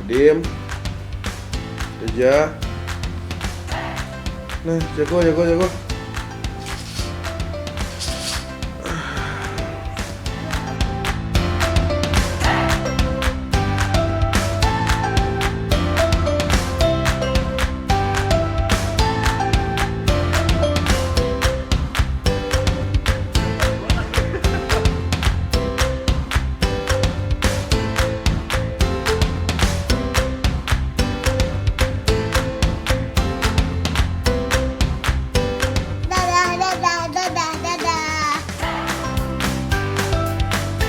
Diem. Aja. Nah, jago. Dadah.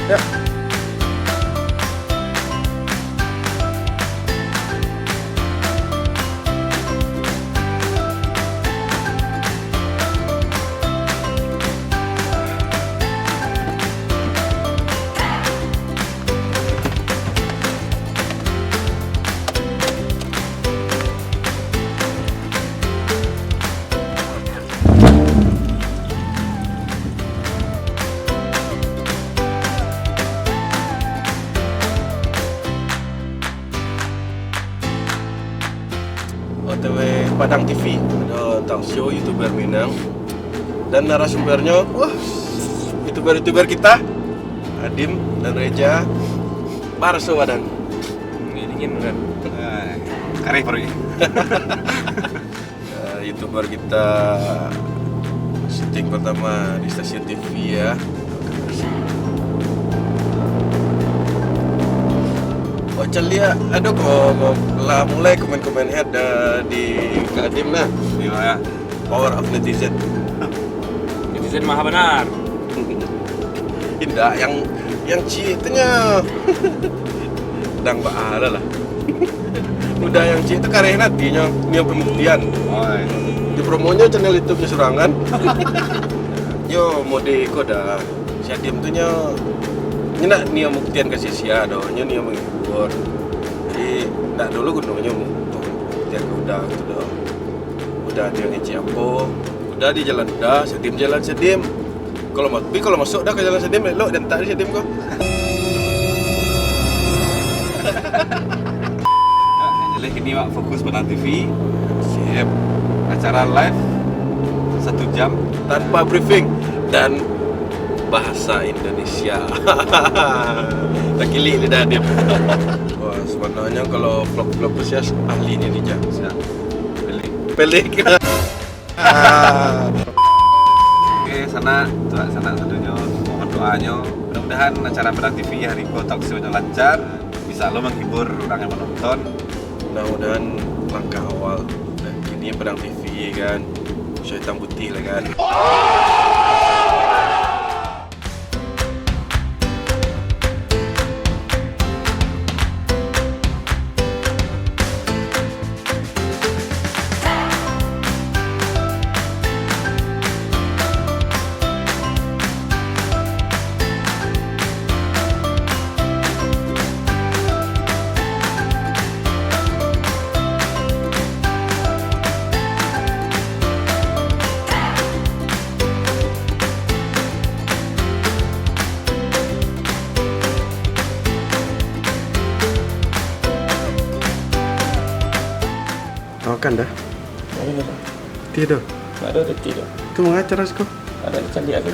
Ya. OTW Padang TV, ada talk show YouTuber Minang dan narasumbernya, wah, YouTuber kita Adim dan Reja Parso Wadan. Ini dingin kan? Kare pergi. YouTuber kita syuting pertama di stasiun TV ya. Oh celia, aduh kok lah mulai komen head di Kadim nah. Gimana? Power of netizen. Netizen maha benar. Indah yang citanya. Dang ada lah. Udah yang cit itu karena nantinya dia pembuktian. Oh, Di promonya channel YouTube-nya Surangan. Yo mode koda. Si Adim tuh nyenak nia buktian kasih sia doanya nia menghibur. Jadi ndak dulu gunungnya untuk buktian ke udah gitu dong. Udah dia ngeci apa? Udah di jalan udah, sedim jalan sedim. Kalau masuk dah ke jalan sedim, lo dan tak di sedim kok. jadi kini Wak fokus pada TV, Siap. acara live 1 jam. Tanpa briefing dan bahasa Indonesia. Tak kili lidah dia. Wah, sebenarnya kalau vlog-vlog itu sih ahlinya nih, Cak. Siap. Beli. Pelik. Oke, sana tentunya mohon doanya. Mudah-mudahan acara Padang TV hari ini talk show-nya lancar, bisa lo menghibur orang yang menonton. Mudah-mudahan langkah awal dan kini Padang TV kan, show hitam putih lah kan. Makan dah? Tidur? Ada tidur. Itu mengacar aku. Ada candi aku.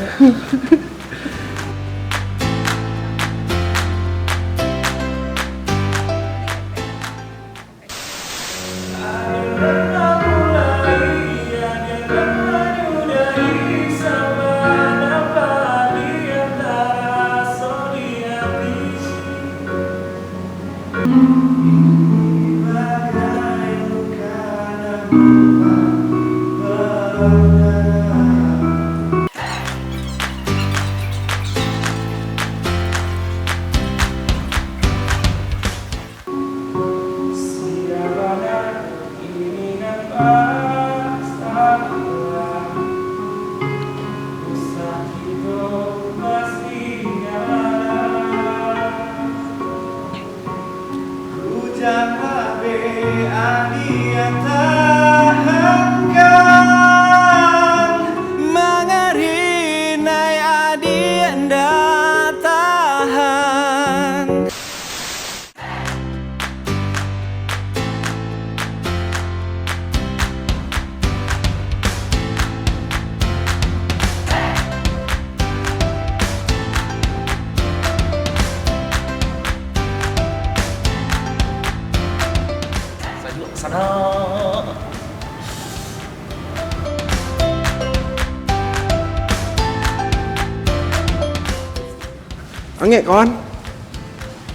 Angin kawan.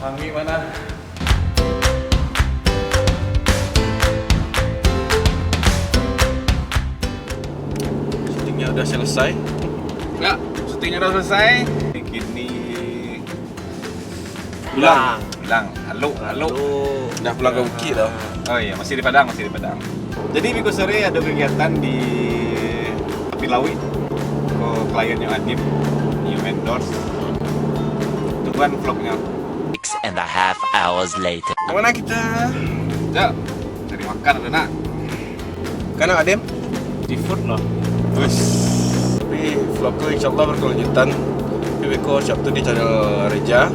Wangi mana? Syutingnya udah selesai. Enggak, syutingnya udah selesai. Kini hilang. Halo. Udah pulang ke Bukit tau. Oh iya, masih di Padang. Jadi minggu sore ada kegiatan di Api Lawi. Kliennya Adib, new endorse. Tungguan vlognya. 6.5 hours later. Kemana kita? Ya, cari makan ada nak. Karena Adem. Seafood lah. Wes. Tapi vlogku insyaallah berkelanjutan. PWK Sabtu di channel Reja.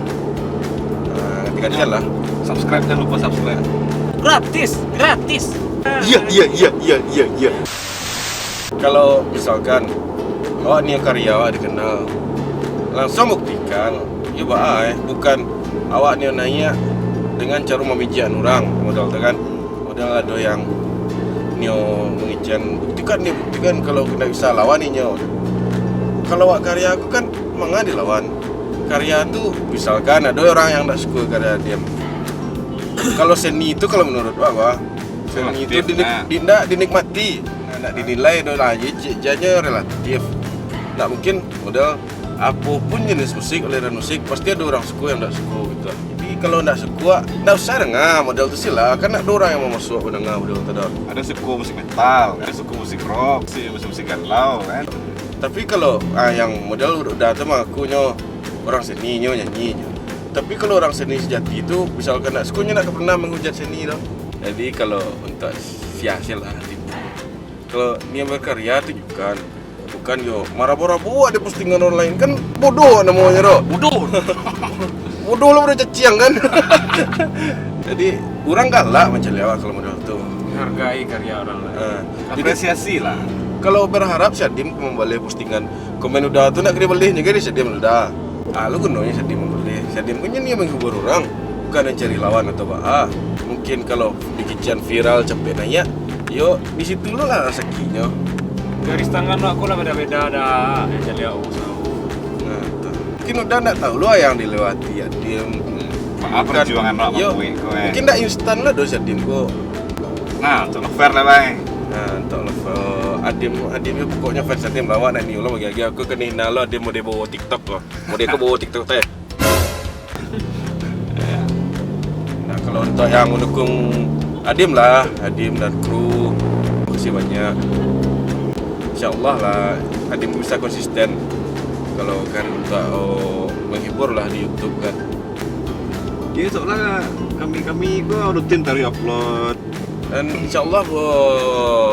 Ganti-gantian lah. Subscribe, jangan lupa subscribe. Gratis. Iya. Kalau misalkan awak ni karya awak dikenal, langsung buktikan. Ya bukan awak ni nanya dengan cara memijian orang modal tu kan. Modal ada yang nyo mengijian buktikan kalau kita bisa lawan ni nyo. Kalau awak karya aku kan mangga dilawan. Karya tu misalkan ada orang yang tak suka karya dia. Kalau seni itu kalau menurut gua seni itu dinikmati, nak dinilai adalah jadinya relatif. Tak mungkin modal apapun jenis musik, aliran musik pasti ada orang suka yang tak suka gitu. Jadi kalau tak suka, tak usah dengar modal tu sila. Kan ada orang yang mau masuk mendengar modal tu dah. Ada suku musik metal, ada suku musik rock, musik galau kan. Tapi kalau yang modal udah tu mah aku nyo orang seni nyo nyanyi nyo. Tapi kalau orang seni sejati itu misalkan nak sukunya nak pernah menghujat seni tu. Jadi kalau untuk sia-sia lah. Kalau dia berkarya tunjukkan. Bukan yo marah-marah ada postingan online kan bodoh namanya ro. Bodoh lah udah caciang kan. Jadi orang galak macam lewat kalau modal tu. Hargai karya orang lain. Jadi Apresiasi lah. kalau berharap Syadim membeli postingan komen udah tu nak kena beli juga di Syadim udah. Lu gunanya Syadim membeli. Syadim punya ni menghibur orang, bukan mencari lawan atau apa. Mungkin kalau dikician viral capek nanya, yo di situ lo lah rezekinya. Garis tangan aku lah beda-beda dah. Jadi aku Nah, tuh. Mungkin udah nak tahu lo yang dilewati ya Dim. maaf perjuangan lo Yo, sama gue. mungkin tak instan lah dosa Dim kok. Nah, untuk fair lah bang. Nah, untuk Adim ni pokoknya fans Adim lawan dan ni ulah bagi aku kena hina lo Adim mau dia bawa TikTok lo. Mau dia bawa TikTok teh. Nah, kalau untuk yang mendukung Adim lah, Adim dan kru makasih banyak. InsyaAllah lah Adim bisa konsisten. Kalau kan untuk menghibur lah di YouTube kan. Jadi soalnya kami gua rutin taruh upload. Dan insyaAllah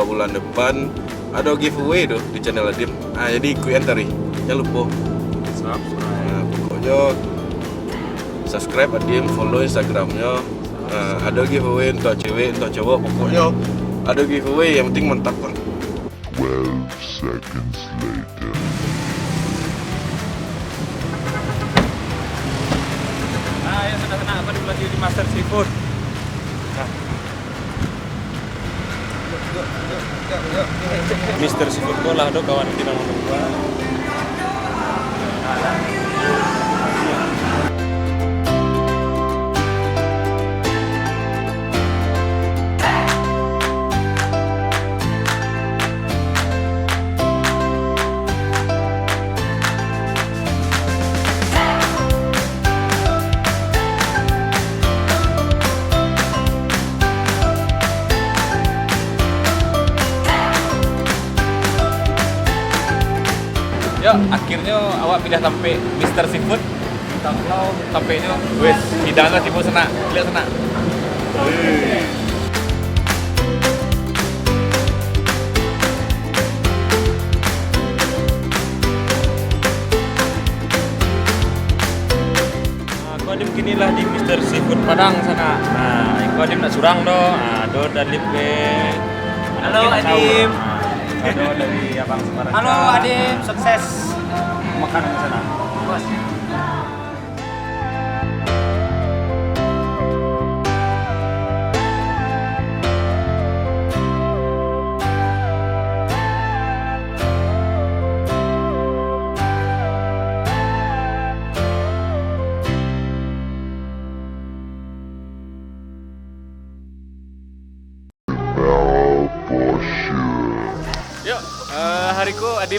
bulan depan ada giveaway tuh di channel Adim. Jadi ikutin tadi. Jangan lupa subscribe. Pokoknya subscribe Adim, follow Instagramnya. Ada giveaway untuk cewek, untuk cowok. Pokoknya ada giveaway yang penting mantap kan. 12 seconds later. Ya senang-senang apa di Master Seafood. Mister Seafood ko lah do kawan kita ngomong gua. Yuk, akhirnya awak pindah sampai Mister Seafood. Kalau sampainya, wes, hidangnya tipe senak, lihat senak. Aku Adim kini lah di Mister Seafood Padang sana. Nah, aku Adim nak surang do. Do dari ke. Halo, Adim. Ada dari Abang Semarang. Halo Adim, sukses. Makan di sana. Bos.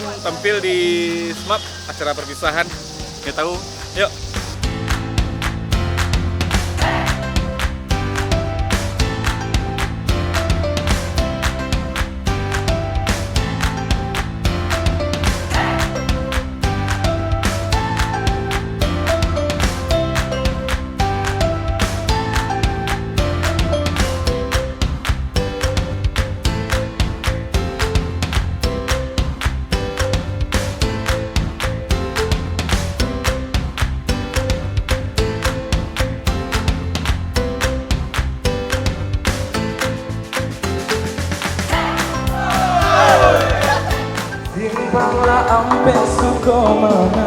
Adim tampil di SMAP acara perpisahan. Nggak tahu. Yuk. Simpanglah ampe sukomana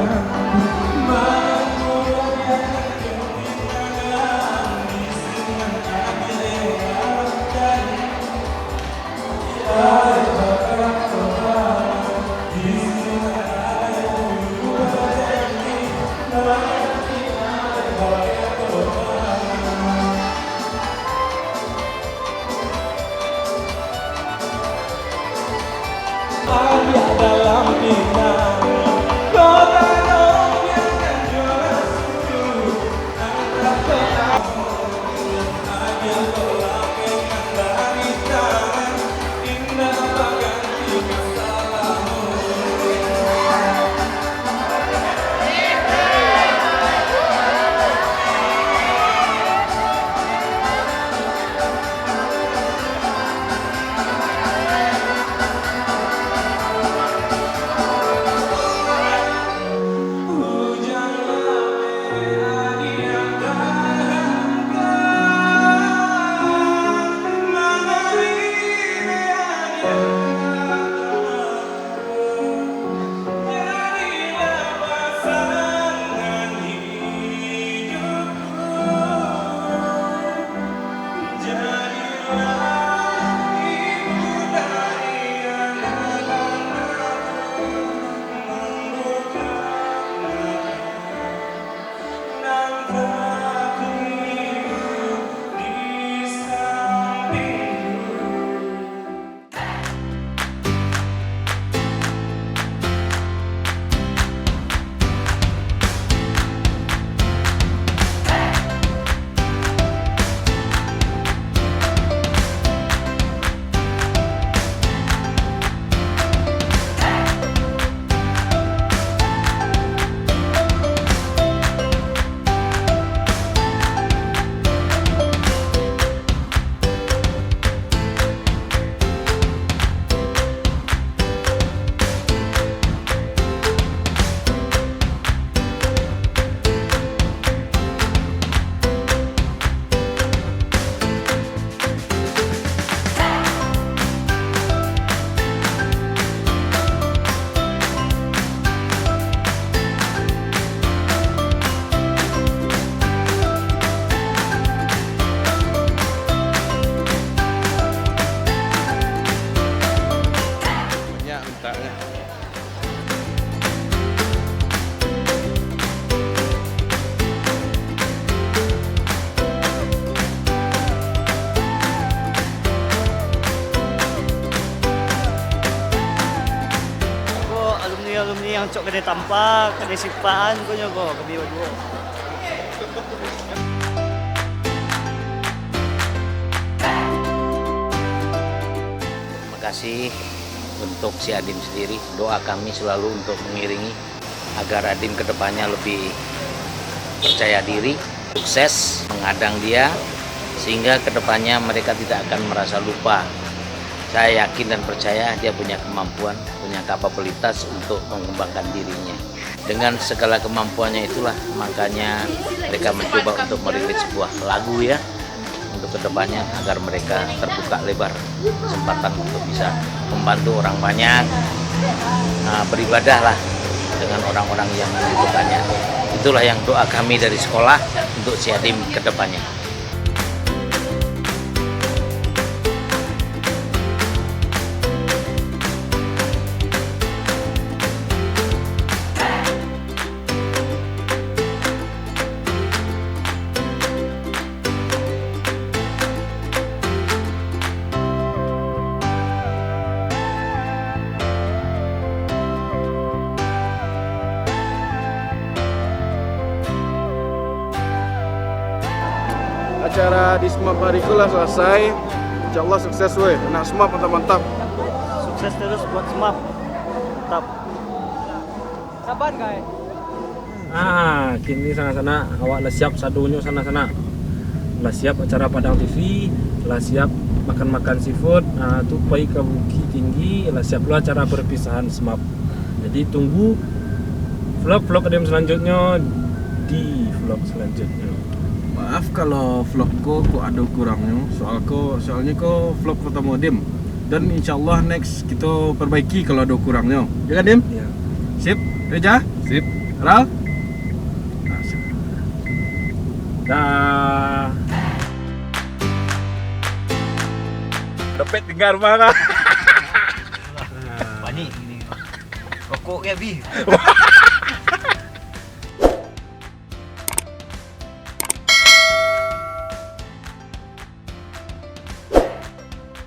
dalam bintang kota dong yang kan jelas itu antara aja pelanggan dari tangan indah baganti kesalahan. Alumni yang cok kena tampak, kena sipaan ko nyo ko, kabiwag ko. Terima kasih untuk si Adim sendiri. Doa kami selalu untuk mengiringi agar Adim kedepannya lebih percaya diri, sukses, mengadang dia, sehingga kedepannya mereka tidak akan merasa lupa. Saya yakin dan percaya dia punya kemampuan, punya kapabilitas untuk mengembangkan dirinya. Dengan segala kemampuannya itulah makanya mereka mencoba untuk merilis sebuah lagu ya untuk kedepannya agar mereka terbuka lebar kesempatan untuk bisa membantu orang banyak, beribadah lah dengan orang-orang yang membutuhkannya. Itulah yang doa kami dari sekolah untuk si Adim kedepannya. acara di Smap hariku lah selesai. Insyaallah sukses weh. Anak Smap mantap-mantap. Sukses terus buat Smap. Mantap. Saban guys. Kini sana-sana awak lah siap sadunyo sana-sana. Lah siap acara Padang TV, lah siap makan-makan seafood, tupai ke Bukit Tinggi, lah siap pula acara perpisahan Smap. Jadi tunggu vlog-vlog Adim selanjutnya di vlog selanjutnya. Maaf kalau vlogku ada kurangnya, soalnya ko vlog pertama Dim. Dan insyaallah next kita perbaiki kalau ada kurangnya. Ya kan Dim? Ya. Sip, Reja? Sip. Ral? Dah. Dompet tinggal rumah kan? Bani ini. Rokok ya bi.